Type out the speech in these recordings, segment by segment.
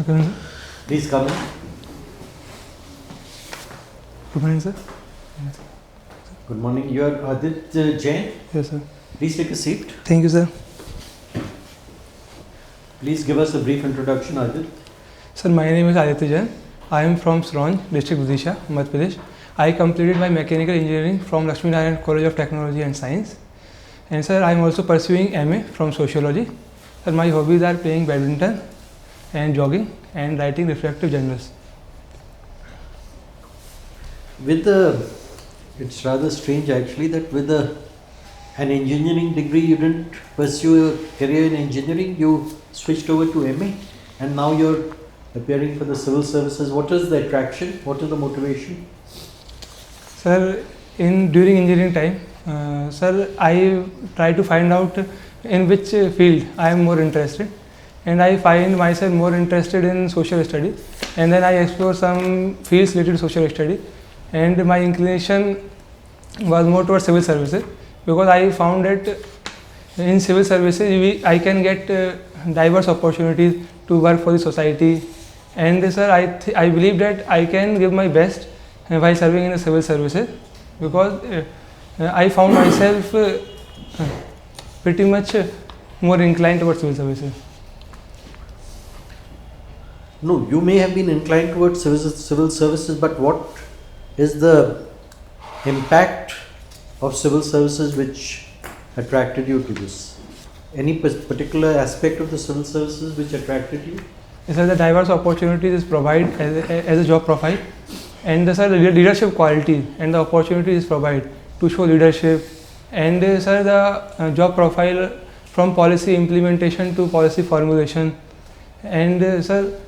Okay. Please come in. Good morning, sir. Good morning. You are Aditya Jain. Yes, sir. Please take a seat. Thank you, sir. Please give us a brief introduction, Aditya. Sir, my name is Aditya Jain. I am from Sronj, district Vidisha, Madhya Pradesh. I completed my mechanical engineering from Lakshmi Narayan College of Technology and Science. And sir, I am also pursuing MA from Sociology. Sir, my hobbies are playing badminton and jogging and writing reflective journals. It's rather strange actually that with an engineering degree you didn't pursue a career in engineering, you switched over to MA and now you're appearing for the civil services. What is the attraction? What is the motivation? Sir, during engineering time, sir, I try to find out in which field I am more interested, and I find myself more interested in social studies, and then I explore some fields related to social studies, and my inclination was more towards civil services because I found that in civil services I can get diverse opportunities to work for the society, and sir, I believe that I can give my best while serving in the civil services because I found myself pretty much more inclined towards civil services. No, you may have been inclined towards civil services, but what is the impact of civil services which attracted you to this? Any particular aspect of the civil services which attracted you? Yes, sir, the diverse opportunities is provided as a job profile, and sir, the leadership quality and the opportunities provide to show leadership, and sir, the job profile from policy implementation to policy formulation, and sir,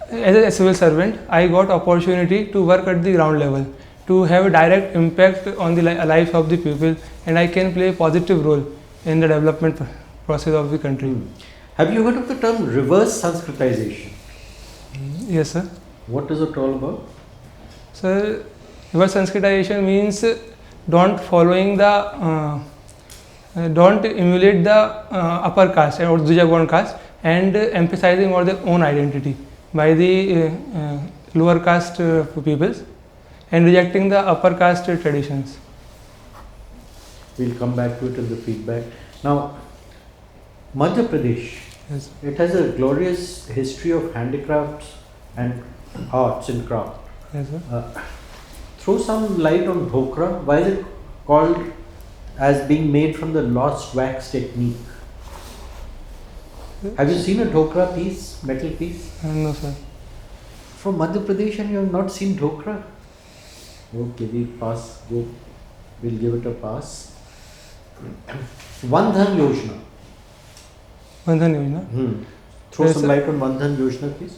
as a civil servant, I got opportunity to work at the ground level, to have a direct impact on the lives of the people, and I can play a positive role in the development process of the country. Have you heard of the term reverse Sanskritization? Yes, sir. What is it all about? Sir, reverse Sanskritization means don't emulate the upper caste or Dvijagwan caste and emphasizing on their own identity by the lower caste peoples and rejecting the upper caste traditions. We'll come back to it in the feedback. Now, Madhya Pradesh, yes, it has a glorious history of handicrafts and arts and craft. Yes, sir. Throw some light on dhokra. Why is it called as being made from the lost wax technique? Have you seen a dhokra piece, metal piece? No, sir. From Madhya Pradesh and you have not seen dhokra? Okay, we'll give it a pass. Vandhan Yojana. Vandhan Yojana. Throw Yes, some sir. light on Vandhan Yojana, please.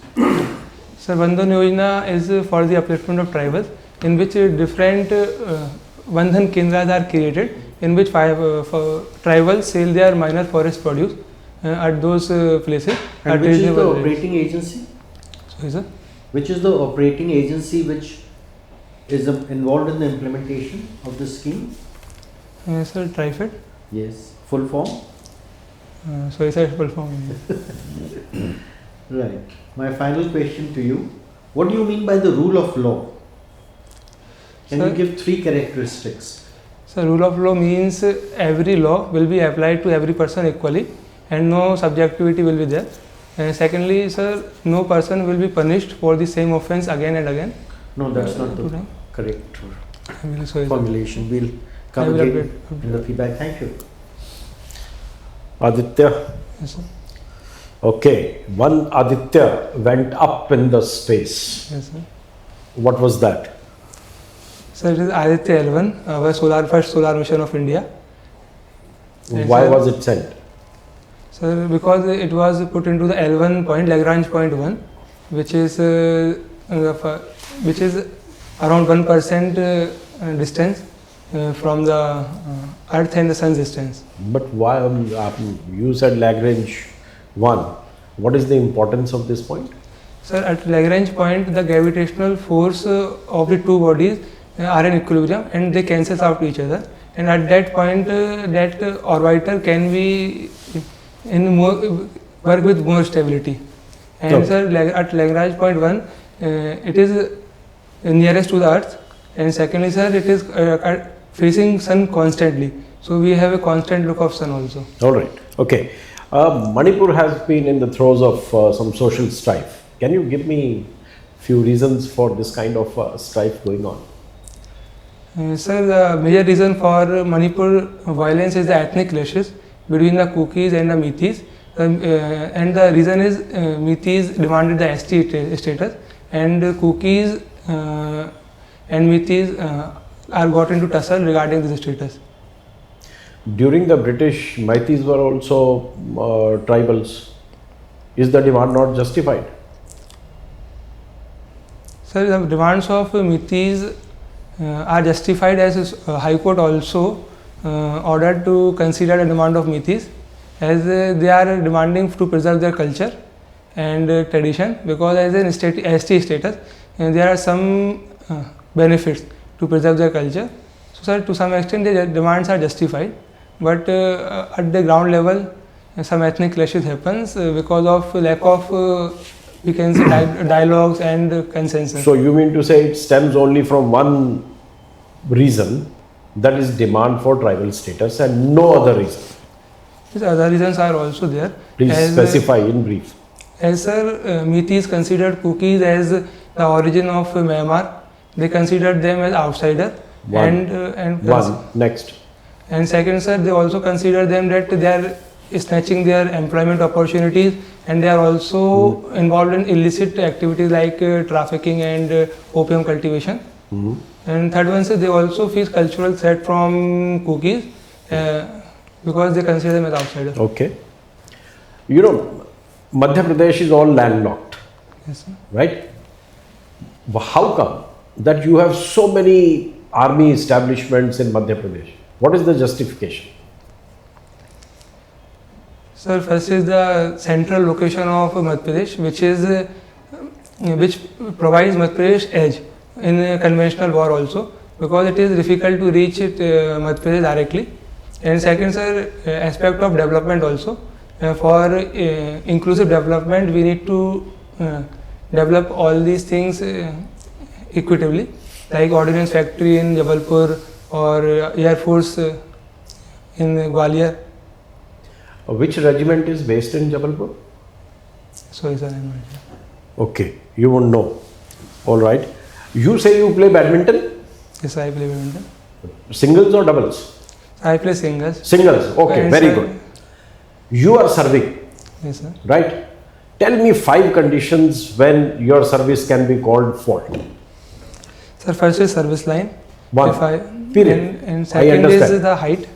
Sir, Vandhan Yojana is for the upliftment of tribals, in which different Vandhan Kendras are created, in which tribals sell their minor forest produce at those places. And which is the operating agency? Sorry, sir. Which is the operating agency which is involved in the implementation of this scheme? Sir, TriFed. Yes. Full form? Sorry, sir, full form. Right. My final question to you. What do you mean by the rule of law? Can Sir, you give 3 characteristics? So, rule of law means every law will be applied to every person equally and no subjectivity will be there. And secondly, sir, no person will be punished for the same offence again and again. No, that's not the correct formulation. We'll come again in the feedback. Thank you. Aditya. Yes, sir. Okay, one Aditya went up in the space. Yes, sir. What was that? Sir, it is Aditya L1, our first solar mission of India. And Why sir, was it sent? Sir, because it was put into the L1 point, Lagrange point 1, which is around 1% distance from the Earth and the Sun's distance. But why you said Lagrange 1? What is the importance of this point? Sir, at Lagrange point, the gravitational force of the two bodies are in equilibrium and they cancel out each other. And at that point, that orbiter can be work with more stability. And Okay. sir, at Lagrange point 1, it is nearest to the earth, and secondly sir, it is facing sun constantly, so we have a constant look of sun also. All right. Okay. Manipur has been in the throes of some social strife. Can you give me few reasons for this kind of strife going on? Sir, the major reason for Manipur violence is the ethnic clashes between the Kukis and the Meiteis. And the reason is Meiteis demanded the ST status, and Kukis and Meiteis are got into tussle regarding this status. During the British, Meiteis were also tribals. Is the demand not justified? Sir, the demands of Meiteis are justified, as High Court also ordered to consider the demand of Meiteis, as they are demanding to preserve their culture and tradition, because as an ST status there are some benefits to preserve their culture. So sir, to some extent their demands are justified, but at the ground level some ethnic clashes happens because of lack of we can say dialogues and consensus. So you mean to say it stems only from one reason, that is demand for tribal status, and no other reason? Yes, other reasons are also there. Please specify in brief. As sir, Meiteis considered Kukis as the origin of Myanmar. They considered them as outsider. Next. And second, sir, they also consider them that they are snatching their employment opportunities, and they are also involved in illicit activities like trafficking and opium cultivation. And third one, sir, they also face cultural threat from Kukis because they consider them as outsiders. Okay. You know, Madhya Pradesh is all landlocked, Yes, sir. right? How come that you have so many army establishments in Madhya Pradesh? What is the justification? Sir, first is the central location of Madhya Pradesh, which provides Madhya Pradesh edge in a conventional war also, because it is difficult to reach Madhya Pradesh directly. And second, sir, aspect of development also. For inclusive development, we need to develop all these things equitably, like ordnance factory in Jabalpur or Air Force in Gwalior. Which regiment is based in Jabalpur? Sorry, sir, I'm not sure. Okay, you won't know. All right. You say you play badminton? Yes, I play badminton. Singles or doubles? I play singles. Singles. Okay, Yes, very sir. good. You are serving, Yes, sir. right? Tell me 5 conditions when your service can be called fault. Sir, first is service line. One. Period. And I second is understand. the height.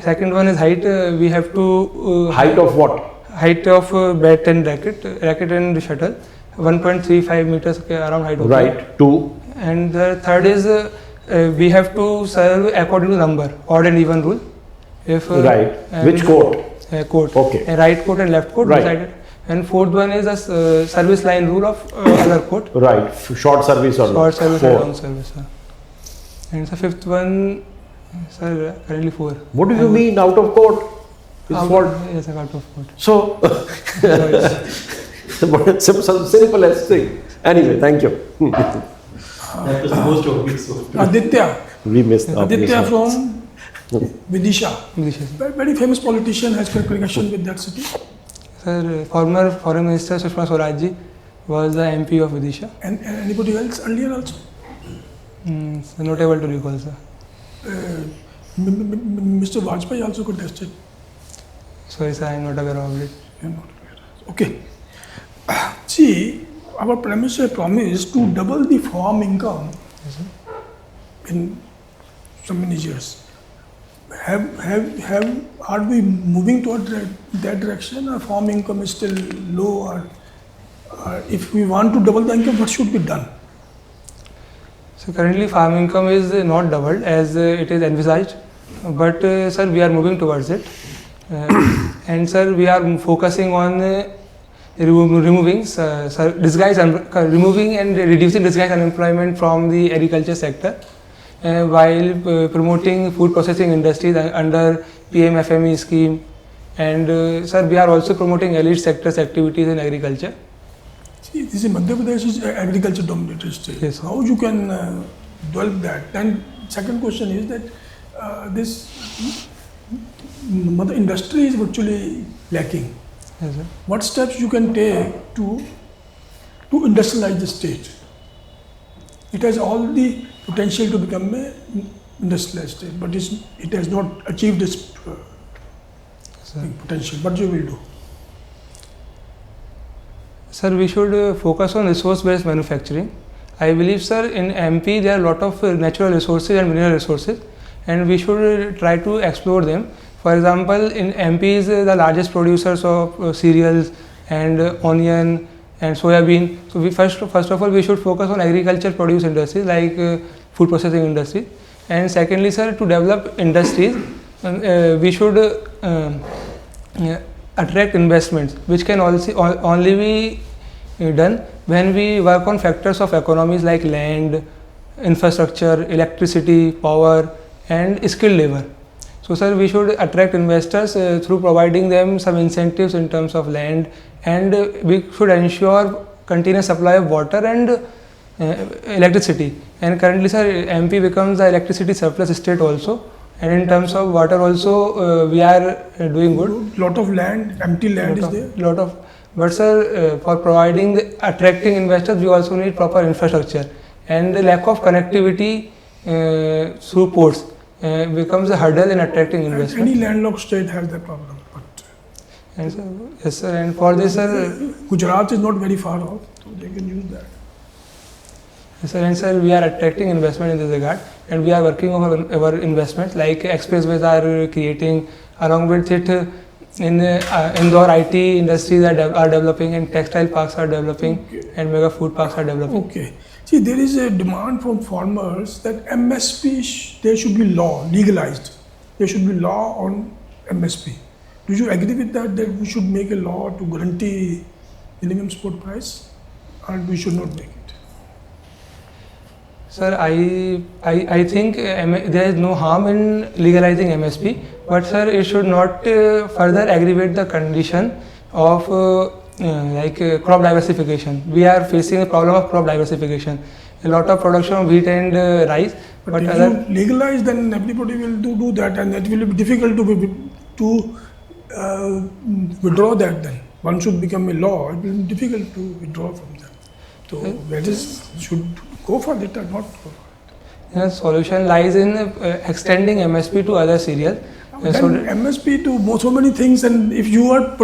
Second one is height. We have to Height of what? height of bat and racket and shuttle. 1.35 meters around height of Right. 2. And the third is we have to serve according to number, odd and even rule. If Right. and Which court? Court. Okay. A right court and left court Right. decided. And fourth one is the service line rule of other court. Right. Short service or Short service and 4. long service. Sir. And the fifth one, sir, currently 4. What do you mean out of court? It's fault. Yes, out of court. So, simple as thing. Anyway, thank you. That was most obvious. Aditya. We missed Aditya from Vidisha. Vidisha. Very famous politician, has connection with that city. Sir, former Foreign Minister Sushma Swaraj ji was the MP of Vidisha. And anybody else earlier also? So not able to recall, sir. Mr. Vajpayee also contested. Sorry, sir, I am not aware of it. You're not aware. Okay. See, our Prime Minister promised to double the farm income Yes, sir. in so many years. Are we moving toward that direction, or farm income is still low, or if we want to double the income, what should be done? So currently farm income is not doubled as it is envisaged, but sir, we are moving towards it. And sir, we are focusing on removing and reducing disguised unemployment from the agriculture sector, while promoting food processing industries under PMFME scheme, And sir, we are also promoting elite sectors activities in agriculture. See, this is Madhya Pradesh is agriculture dominated state. Yes, sir. How you can develop that? And second question is that this industry is virtually lacking. Yes, sir. What steps you can take to industrialize the state? It has all the potential to become a industrialized state, but it has not achieved its potential. What you will do? Sir, we should focus on resource-based manufacturing. I believe, sir, in MP there are a lot of natural resources and mineral resources, and we should try to explore them. For example, in MP is the largest producers of cereals and onion and soybean. So we first of all we should focus on agriculture produce industries like food processing industry. And secondly, sir, to develop industries, we should attract investments, which can also only be done when we work on factors of economies like land, infrastructure, electricity, power, and skilled labor. So, sir, we should attract investors through providing them some incentives in terms of land, and we should ensure continuous supply of water and electricity. And currently, sir, MP becomes the electricity surplus state also, and in terms of water also we are doing good. Lot of land, empty land is there. But sir, for attracting investors, we also need proper infrastructure, and the lack of connectivity through ports becomes a hurdle in attracting investment. Any landlocked state has that problem. And sir, yes, sir, and for this, sir, Gujarat is not very far off, so they can use that. Yes, sir, and sir, we are attracting investment in this regard, and we are working on our investments like expressways are creating. Along with it, in Indore IT industries are developing, and textile parks are developing, and mega food parks are developing. Okay. See, there is a demand from farmers that MSP, there should be law, legalized. There should be law on MSP. Do you agree with that we should make a law to guarantee minimum support price, or we should not make it? Sir, I think there is no harm in legalizing MSP, but sir, it should not further aggravate the condition of crop diversification. We are facing a problem of crop diversification. A lot of production of wheat and rice. But if you legalize, then everybody will do that, and it will be difficult to withdraw that. Then one should become a law. It will be difficult to withdraw from that. So that is should go for it or not go for it. The solution lies in extending MSP to other cereals. MSP to so many things, and if you are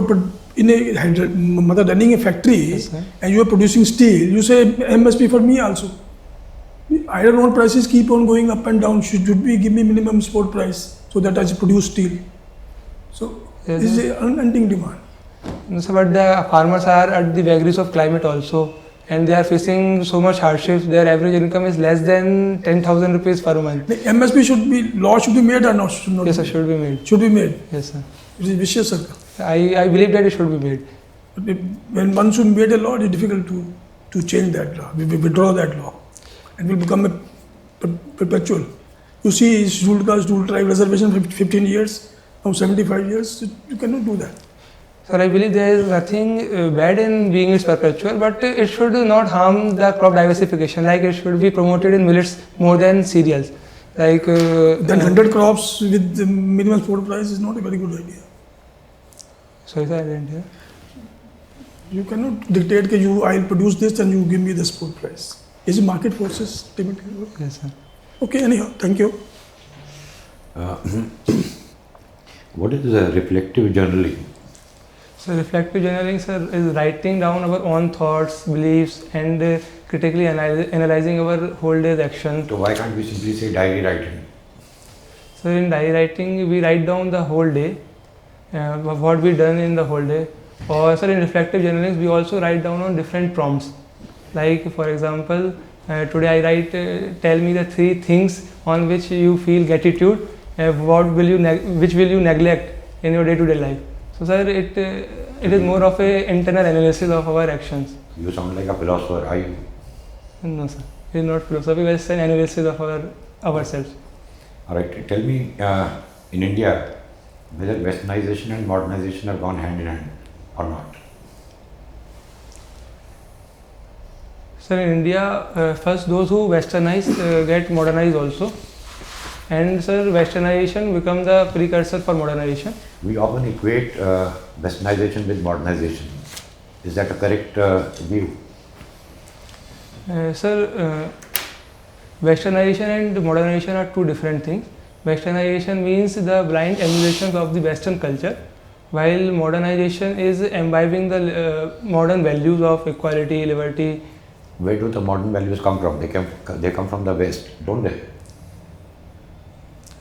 running a factory, yes, and you are producing steel, you say MSP for me also. Iron ore prices keep on going up and down. Should we give me minimum support price so that I produce steel? So yes, this is an unending demand. So, but the farmers are at the vagaries of climate also, and they are facing so much hardships. Their average income is less than 10,000 rupees per month. The MSP law should be made or not? Should not? Yes, sir, should be made. Should be made. Yes, sir. It is vicious circle. I believe that it should be made. But when one should made a law, it is difficult to change that law. We withdraw that law, and will become a perpetual. You see, scheduled caste, scheduled tribe reservation for 15 years, now 75 years. You cannot do that. Sir, I believe there is nothing bad in being its perpetual, but it should not harm the crop diversification. Like it should be promoted in millets more than cereals. Like then 100 crops with the minimum support price is not a very good idea. Sorry, sir, I didn't hear. You cannot dictate that I'll produce this and you give me the support price. Is it market forces ultimately? Yes, sir. Okay, anyhow, thank you. What is reflective journaling? So reflective journaling, sir, is writing down our own thoughts, beliefs, and critically analyzing our whole day's actions. So why can't we simply say diary writing? So in diary writing, we write down the whole day, what we done in the whole day. Or sir, in reflective journaling, we also write down on different prompts. Like for example, today I write, tell me the 3 things on which you feel gratitude, which will you neglect in your day-to-day life. So sir, it is more of a internal analysis of our actions. You sound like a philosopher, are you? No sir, it is not philosophy, it's an analysis of ourselves. Alright, tell me, in India, whether Westernization and Modernization have gone hand in hand or not. Sir, in India, first those who westernize get modernized also. And sir, Westernization become the precursor for modernization. We often equate Westernization with Modernization. Is that a correct view? Sir, Westernization and modernization are two different things. Westernization means the blind emulation of the Western culture, while modernization is imbibing the modern values of equality, liberty. Where do the modern values come from? They come from the West, don't they?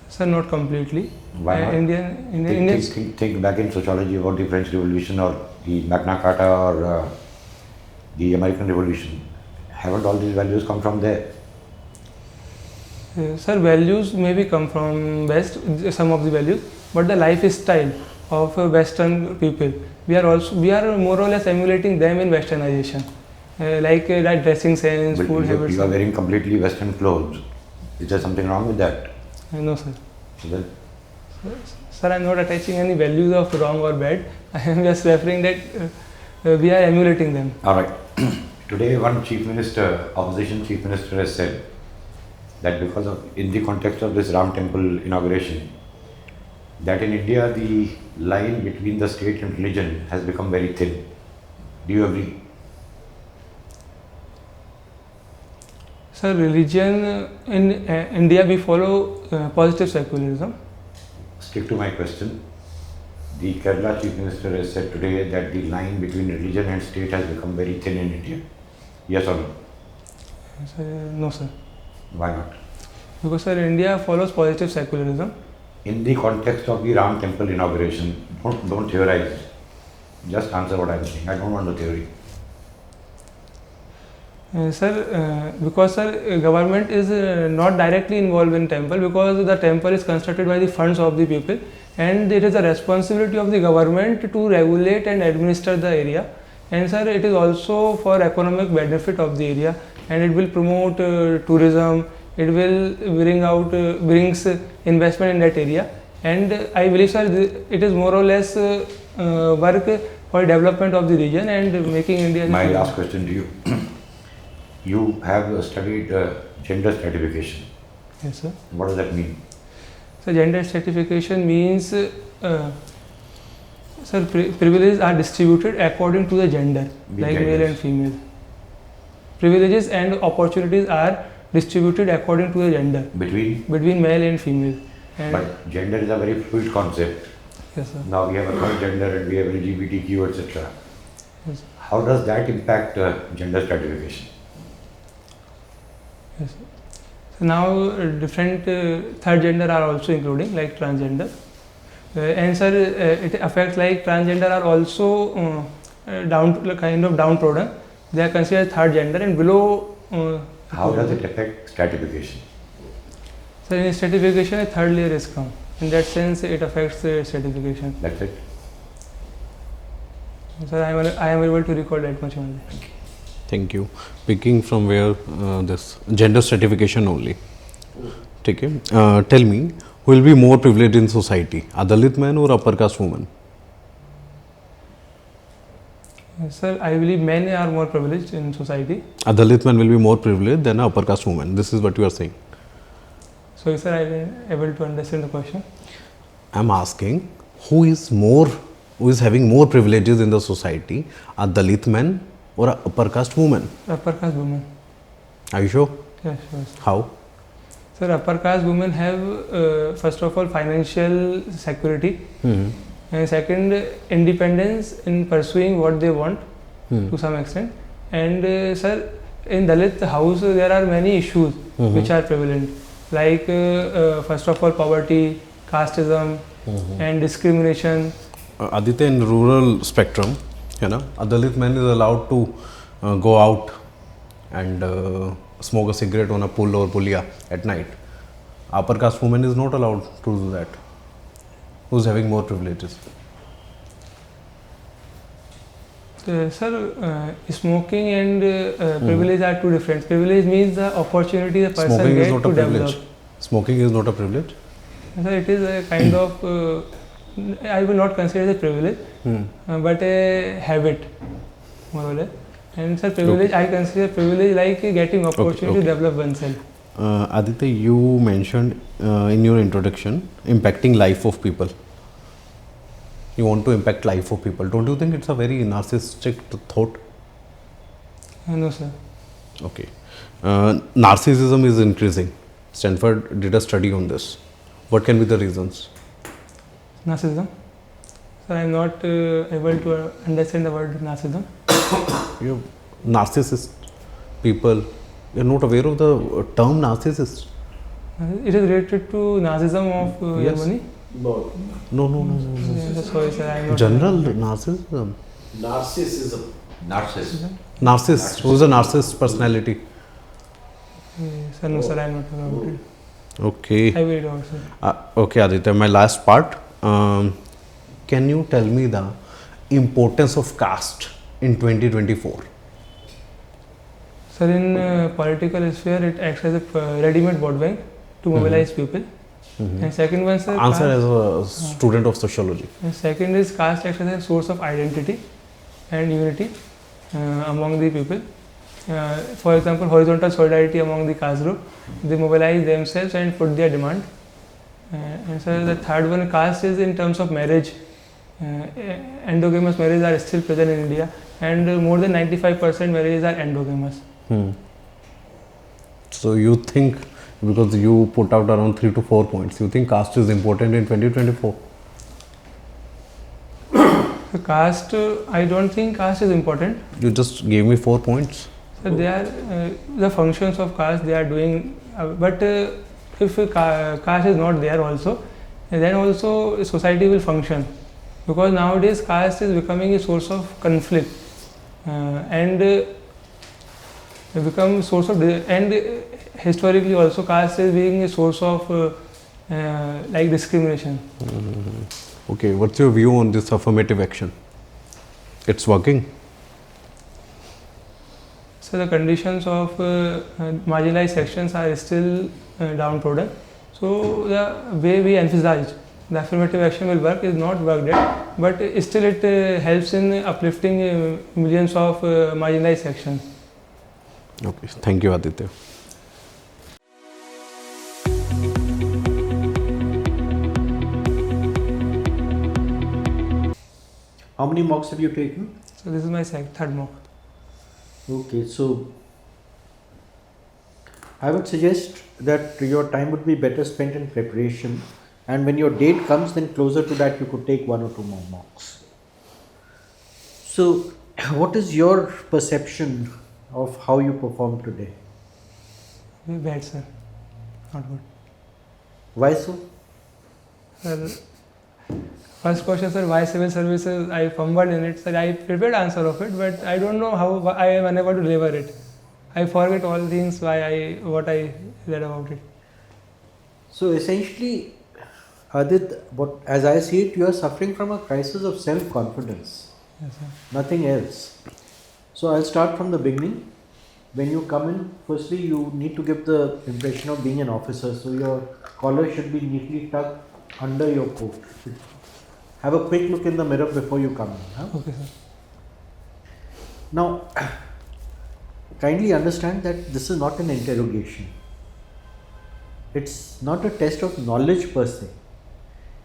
Sir, not completely. Why not? Think back in sociology about the French Revolution or the Magna Carta or the American Revolution. Haven't all these values come from there? Sir, values maybe come from West, some of the values, but the lifestyle of Western people, we are more or less emulating them in Westernization, like that dressing sense, But food habits. you are wearing completely Western clothes. Is there something wrong with that? No, sir. Well, Sir, I am not attaching any values of wrong or bad. I am just referring that we are emulating them. all right. Today, one chief minister, opposition chief minister, has said that because of, in the context of this Ram temple inauguration, that in India the line between the state and religion has become very thin. Do you agree? Sir, religion in India we follow positive secularism. Stick to my question. The Kerala chief minister has said today that the line between religion and state has become very thin in India. Yes or no? Sir, no, sir. Why not? Because sir, India follows positive secularism. In the context of the Ram temple inauguration, don't theorize. Just answer what I'm saying. I don't want the theory. Sir, because sir, government is not directly involved in temple, because the temple is constructed by the funds of the people, and it is the responsibility of the government to regulate and administer the area. And sir, it is also for economic benefit of the area, and it will promote tourism. It will brings investment in that area. And I believe sir, it is more or less work for development of the region and making India. My last question to you. You have studied gender stratification. Yes, sir. What does that mean? So gender stratification means, sir, privileges are distributed according to the gender, like male and female. Privileges and opportunities are distributed according to the gender. Between male and female. And but gender is a very fluid concept. yes, sir. Now we have a third gender and we have LGBTQ, etc. Yes. How does that impact gender stratification? Yes. So now different third gender are also including, like transgender. And sir, it affects like transgender are also downtrodden. They are considered third gender and below. How does it affect stratification? So in stratification, a third layer is come. In that sense, it affects stratification. That's it. Sir, I am able to recall that much only. Thank you. Picking from where this gender stratification only. Okay. Tell me, who will be more privileged in society, a Dalit man or upper caste woman? Sir, I believe men are more privileged in society. A Dalit man will be more privileged than a upper caste woman. This is what you are saying. So, sir, I am able to understand the question. I am asking, who is having more privileges in the society, a Dalit man or a upper caste woman? Upper caste women. Are you sure? Yes, sure. Sir. How? Sir, upper caste women have first of all financial security, and second independence in pursuing what they want to some extent. And sir, in Dalit house there are many issues which are prevalent, like first of all poverty, casteism, and discrimination. Aditya, in rural spectrum, a Dalit man is allowed to go out and smoke a cigarette on a pull or pulia at night. Upper caste woman is not allowed to do that. Who is having more privileges? Sir, smoking and privilege are two different. Privilege means the opportunity the person gets to develop. Smoking is not a privilege. Sir, it is a kind of I will not consider it a privilege, but a habit, more or less. And sir, privilege, I consider privilege like getting opportunity to develop oneself. Aditya, you mentioned in your introduction impacting life of people. You want to impact life of people. Don't you think it's a very narcissistic thought? No, sir. Okay. Narcissism is increasing. Stanford did a study on this. What can be the reasons? Narcissism? Sir, I am not able to understand the word narcissism. You narcissist people, you're not aware of the term narcissist? It is related to narcissism of Yes. money. No, Yeah, sorry, sir, I am not. General narcissism. narcissism. Narcissist. Narcissist. Who's a narcissist personality? Sir, no, sir, I am not aware about it. Okay. I will read out, sir. Okay, Aditya, my last part. Can you tell me the importance of caste in 2024? Sir, in political sphere, it acts as a ready-made vote bank to mobilize people. And second one, sir, Answer caste, as a student of sociology. and second is caste acts as a source of identity and unity among the people. For example, horizontal solidarity among the caste group. They mobilize themselves and put their demand. And sir, the third one, caste is in terms of marriage. Endogamous marriages are still present in India, and more than 95% marriages are endogamous. So you think, because you put out around 3 to 4 points, you think caste is important in 2024? So caste, I don't think caste is important. You just gave me 4 points. So they are the functions of caste they are doing, but if caste is not there also, then also society will function, because nowadays caste is becoming a source of conflict and become source of and historically also caste is being a source of like discrimination. Okay, what's your view on this affirmative action? It's working? So the conditions of marginalized sections are still downtrodden. So the way we envisage the affirmative action will work is not worked yet, but still it helps in uplifting millions of marginalized sections. Okay, thank you, Aditya. How many mocks have you taken? So this is my third mock. Okay, so I would suggest that your time would be better spent in preparation, and when your date comes, then closer to that you could take 1 or 2 more mocks. So what is your perception of how you performed today? Very bad, sir. Not good. Why so? Sir, first question, sir, why civil services? I fumbled in it, sir. I prepared answer of it, but I don't know how I am unable to deliver it. I forget all things what I read about it. So essentially, Adit, as I see it, you are suffering from a crisis of self-confidence. Yes, sir. Nothing else. So I'll start from the beginning. When you come in, firstly you need to give the impression of being an officer. So your collar should be neatly tucked under your coat. Have a quick look in the mirror before you come in. Huh? Okay, sir. Now, kindly understand that this is not an interrogation. It's not a test of knowledge per se.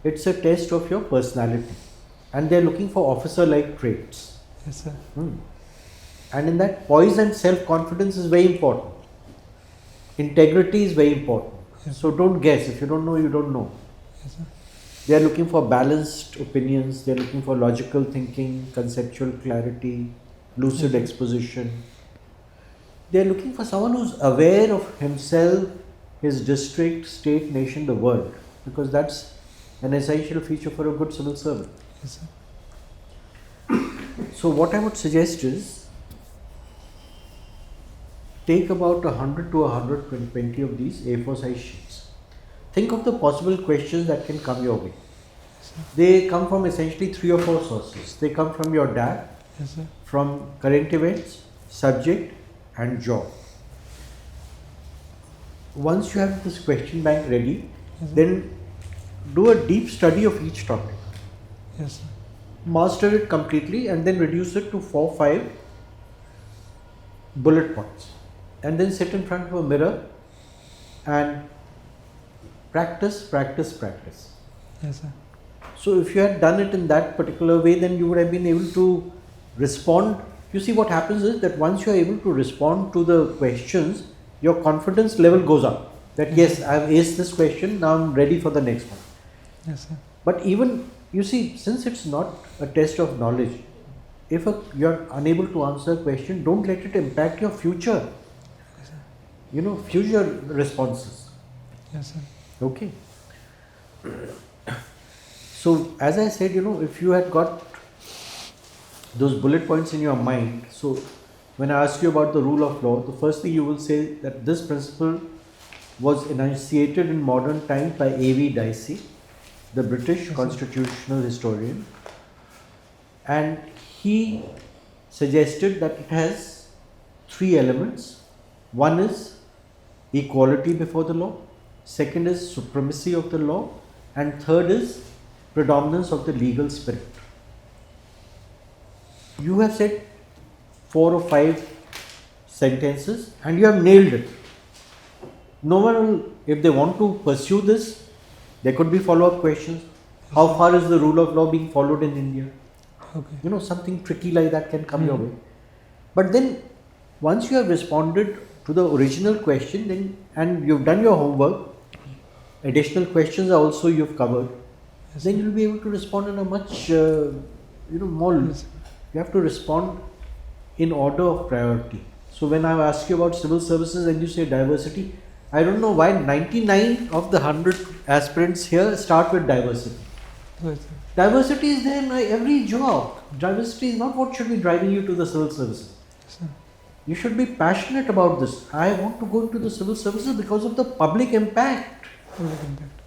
It's a test of your personality. And they're looking for officer-like traits. Yes, sir. And in that, poise and self-confidence is very important. Integrity is very important. Yes. So don't guess. If you don't know, you don't know. Yes, sir. They are looking for balanced opinions. They are looking for logical thinking, conceptual clarity, lucid exposition. They are looking for someone who's aware of himself, his district, state, nation, the world. Because that's an essential feature for a good civil servant. Yes, sir. So what I would suggest is, take about 100 to 120 of these A4 size sheets. Think of the possible questions that can come your way. They come from essentially 3 or 4 sources. They come from your DAF, Yes, sir. from current events, subject and job. Once you have this question bank ready, then do a deep study of each topic. Yes, sir. Master it completely and then reduce it to 4-5 bullet points, and then sit in front of a mirror and practice. Yes, sir. So if you had done it in that particular way, then you would have been able to respond. You see, what happens is that once you are able to respond to the questions, your confidence level goes up. That yes, I have aced this question, now I am ready for the next one. Yes, sir. But even, you see, since it's not a test of knowledge, if you are unable to answer a question, don't let it impact your future, future responses. Yes, sir. Okay. So as I said, if you had got those bullet points in your mind, so when I ask you about the rule of law, the first thing you will say that this principle was enunciated in modern times by A.V. Dicey, the British constitutional historian, and he suggested that it has 3 elements. One is equality before the law, second is supremacy of the law, and third is predominance of the legal spirit. You have said 4 or 5 sentences and you have nailed it. No one will, if they want to pursue this, there could be follow-up questions. How far is the rule of law being followed in India? Okay. Something tricky like that can come your way. But then once you have responded to the original question, then and you've done your homework, additional questions also you've covered, then you'll be able to respond in a much more. You have to respond in order of priority. So when I ask you about civil services and you say diversity, I don't know why 99 of the 100 aspirants here start with diversity. Yes, Diversity is there in every job. Diversity is not what should be driving you to the civil services. sir. You should be passionate about this. I want to go into the civil services because of the public impact. Public impact.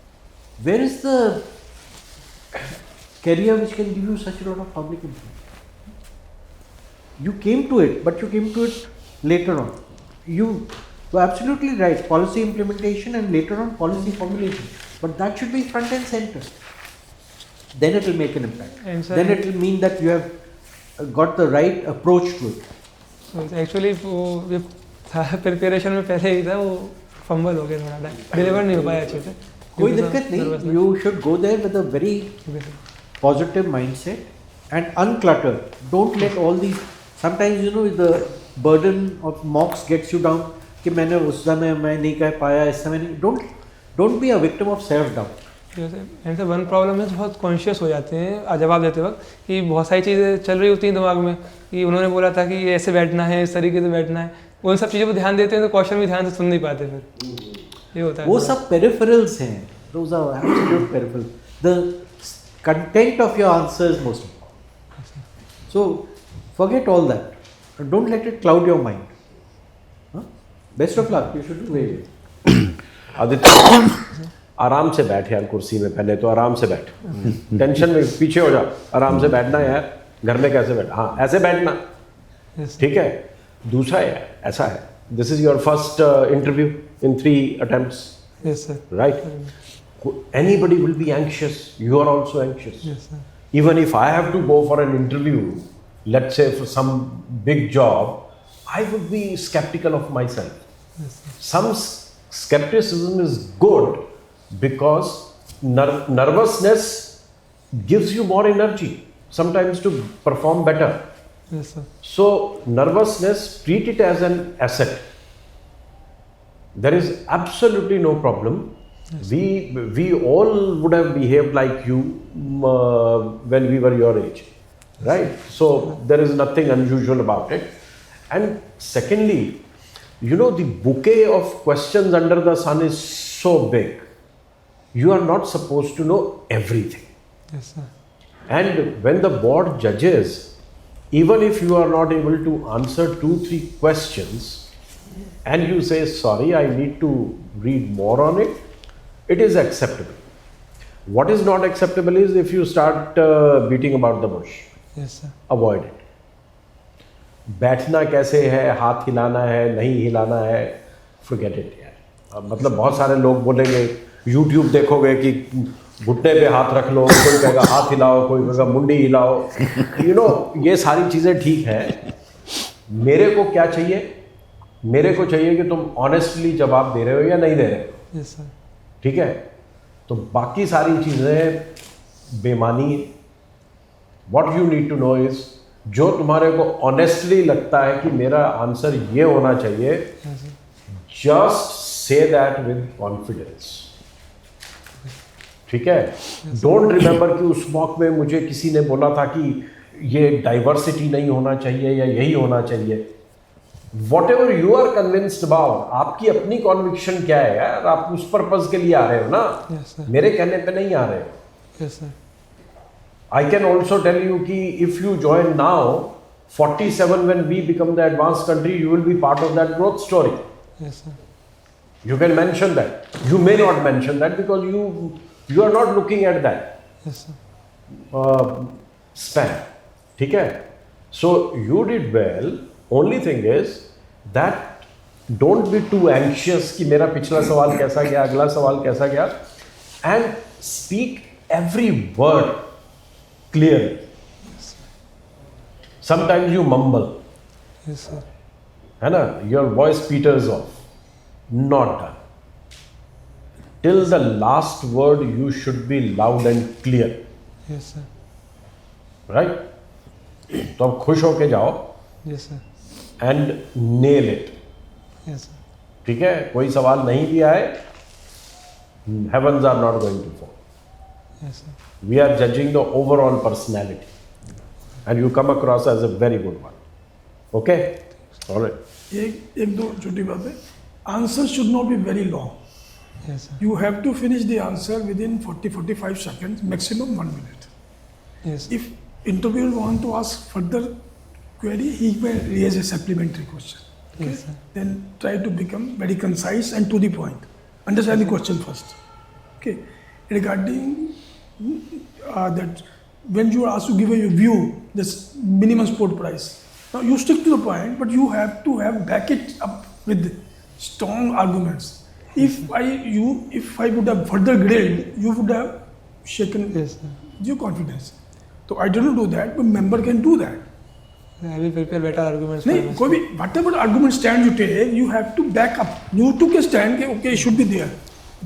Where is the career which can give you such a lot of public impact? You came to it, but you came to it later on. You were absolutely right. Policy implementation and later on policy formulation. But that should be front and center. Then it will make an impact. And sir, Then it will mean that you have got the right approach to it. So actually वो preparation में पहले ही था, वो fumble हो गया थोड़ा, deliver नहीं हो पाया अच्छे से. कोई दिक्कत नहीं. You should go there with a very positive mindset and uncluttered. Don't let all these. Sometimes the burden of mocks gets you down. कि मैंने उस समय मैं नहीं कह पाया, इस समय नहीं. Don't be a victim of self doubt. And sir one problem है, बहुत कॉन्शियस हो जाते हैं जवाब देते वक्त कि बहुत सारी चीज़ें चल रही होती हैं दिमाग में कि उन्होंने बोला था कि ये ऐसे बैठना है, इस तरीके से बैठना है, उन सब चीज़ों पर ध्यान देते हैं तो क्वेश्चन भी ध्यान से सुन नहीं पाते. फिर ये होता है. वो सब पेरिफेरल्स हैं. Those are absolute peripherals. The content of your answer is most important. So forget all that. Don't let it cloud your mind. Best of luck. You should do very well. Aditya, आराम से बैठ यार कुर्सी में. पहले तो आराम से बैठ. टेंशन में पीछे हो जा. आराम से बैठना यार. घर में कैसे बैठ? हाँ, ऐसे बैठना. ठीक है. दूसरा है ऐसा है. This is your first interview in 3 attempts. Yes, sir. Right? Anybody will be anxious. You are also anxious. Yes, sir. Even if I have to go for an interview, let's say for some big job, I would be skeptical of myself. Yes, sir. Some skepticism is good because nervousness gives you more energy sometimes to perform better. Yes, sir. So nervousness, treat it as an asset. There is absolutely no problem. Yes. We all would have behaved like you when we were your age, right? So there is nothing unusual about it. And secondly, the bouquet of questions under the sun is so big. You are not supposed to know everything. Yes, sir. And when the board judges, even if you are not able to answer 2-3 questions and you say, sorry, I need to read more on it, it is acceptable. What is not acceptable is if you start beating about the bush. Yes, sir. Avoid it. बैठना कैसे है, हाथ हिलाना है, नहीं हिलाना है, forget it यार. मतलब बहुत सारे लोग बोलेंगे, YouTube देखोगे कि घुटने पे हाथ रख लो, कोई कहेगा हाथ हिलाओ, कोई कहेगा मुंडी हिलाओ, यू नो ये सारी चीज़ें ठीक है। मेरे को क्या चाहिए? मेरे को चाहिए कि तुम ऑनेस्टली जवाब दे रहे हो या नहीं दे रहे हो। Yes sir. ठीक है, तो बाकी सारी चीज़ें बेमानी। What you need to know is, जो तुम्हारे को ऑनेस्टली लगता है कि मेरा आंसर ये होना चाहिए, just say that with confidence. ठीक है, डोंट रिमेंबर कि उस वक्त में मुझे किसी ने बोला था कि ये डाइवर्सिटी नहीं होना चाहिए या यही होना चाहिए। Whatever you are convinced about, आपकी अपनी कॉन्विक्शन क्या है यार, आप उस पर्पज के लिए आ रहे हो ना। Yes, sir. मेरे कहने पे नहीं आ रहे हो। Yes, sir. I can also tell you कि if you join now, 47 when we become the advanced country, you will be part of that growth story. Yes, sir. You can mention that. You may not mention that because you are not looking at that Yes, sir. span. ठीक है? So you did well. Only thing is that don't be too anxious कि मेरा पिछला सवाल कैसा गया, अगला सवाल कैसा गया, and speak every word clearly. Sometimes you mumble, Yes, sir. है ना, your voice peters off. Not done. Till the last word you should be loud and clear. Yes, sir. Right? तो अब खुश होके जाओ Yes, sir. and nail it. Yes, sir. ठीक है, कोई सवाल नहीं भी आए, heavens are not going to fall. Yes, sir. We are judging the overall personality, and you come across as a very good one. Okay? All right. एक दो छोटी बात है, answer should not be very long. Yes, sir. You have to finish the answer within 40-45 seconds, maximum 1 minute. Yes, sir. If interviewer want to ask further query, he may raise a supplementary question. Okay? Yes, sir. Then try to become very concise and to the point. Understand the question first. Okay. Regarding that, when you are asked to give a view, this minimum support price. Now you stick to the point, but you have to back it up with strong arguments. If I would have further grilled, you would have shaken Yes, sir. your confidence. So I didn't do that, but member can do that. I will prepare better arguments. for नहीं, myself. कोई भी whatever argument stand you take, you have to back up. You took a stand, okay, it should be there.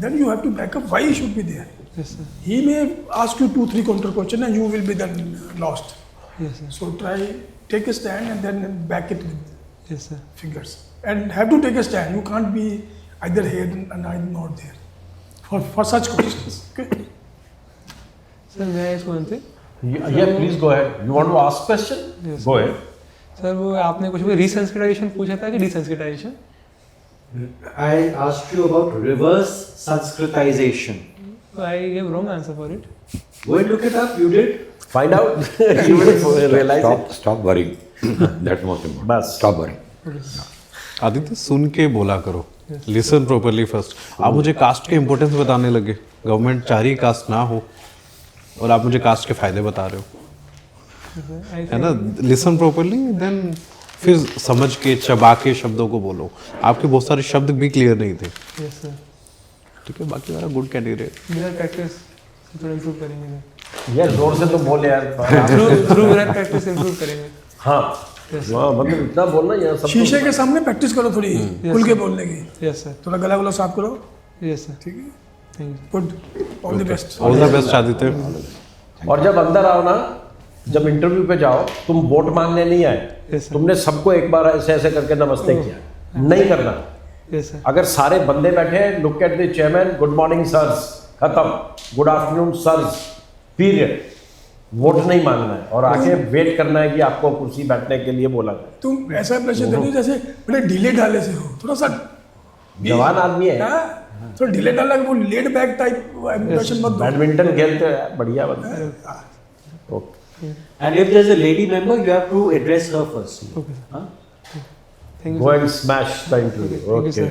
Then you have to back up why it should be there. Yes, sir. He may ask you 2-3 counter question and you will be then lost. Yes, sir. So take a stand and then back it with Yes, sir. figures. And have to take a stand. You can't be either here and either not there. For such questions. Okay. Sir, may I ask one thing? Yeah, please go ahead. You want to ask question? Yes, Go ahead. Sir वो आपने कुछ भी रिसेंसिटाइजेशन पूछा था कि desensitization? I asked you about reverse Sanskritization. I gave wrong answer for it. Go and look it up. You did. Find out. You will realize it. Stop worrying. That's most important. बस. Stop worrying. Aditya सुन के बोला करो, listen properly first. आप मुझे cast के importance बताने लगे, government चाह रही कास्ट ना हो और आप मुझे कास्ट के फायदे बता रहे हो, है ना। लिसन प्रॉपरली, देन फिर समझ के चबा के शब्दों को बोलो। आपके बहुत सारे शब्द भी क्लियर नहीं थे। Yes sir. ठीक है, बाकी वाला गुड कैंडिडेट। मेरा प्रैक्टिस थोड़ा इंप्रूव करेंगे। यार जोर से तो बोल यार। थ्रू मेरा प्रैक्टिस इंप्रूव करेंगे। हाँ, मतलब इतना बोलना यार सब। शीशे के सामने प्रैक्टिस करो थोड़ी, खुल के बोलने की। Yes sir. थोड़ा गला साफ करो। Yes sir. ठीक है, thank you. Good, all the best. All the best Aditya. और जब अंदर आओ ना, जब इंटरव्यू पे जाओ, तुम वोट मांगने नहीं आए, Yes, sir. तुमने सबको एक बार ऐसे ऐसे करके नमस्ते किया, नहीं करना। Yes sir. अगर सारे बंदे बैठे, look at the chairman, good morning sirs, खत्म, good afternoon sirs, period. Vote नहीं मांगना है और आके वेट करना है कि आपको कुर्सी बैठने के लिए बोला जाए। तुम ऐसा इंप्रेशन दे रहे हो जैसे बड़े ढीले ढाले से हो, थोड़ा सा जवान आदमी है, थोड़ा ढीले ढाला, वो लेड बैक टाइप इंप्रेशन मत दो। बैडमिंटन खेलते हैं, बढ़िया बनता है। Okay. And if there's a lady member, you have to address her first. Okay sir. Huh? Thank you. Go and smash the interview. Thank you, Okay. sir.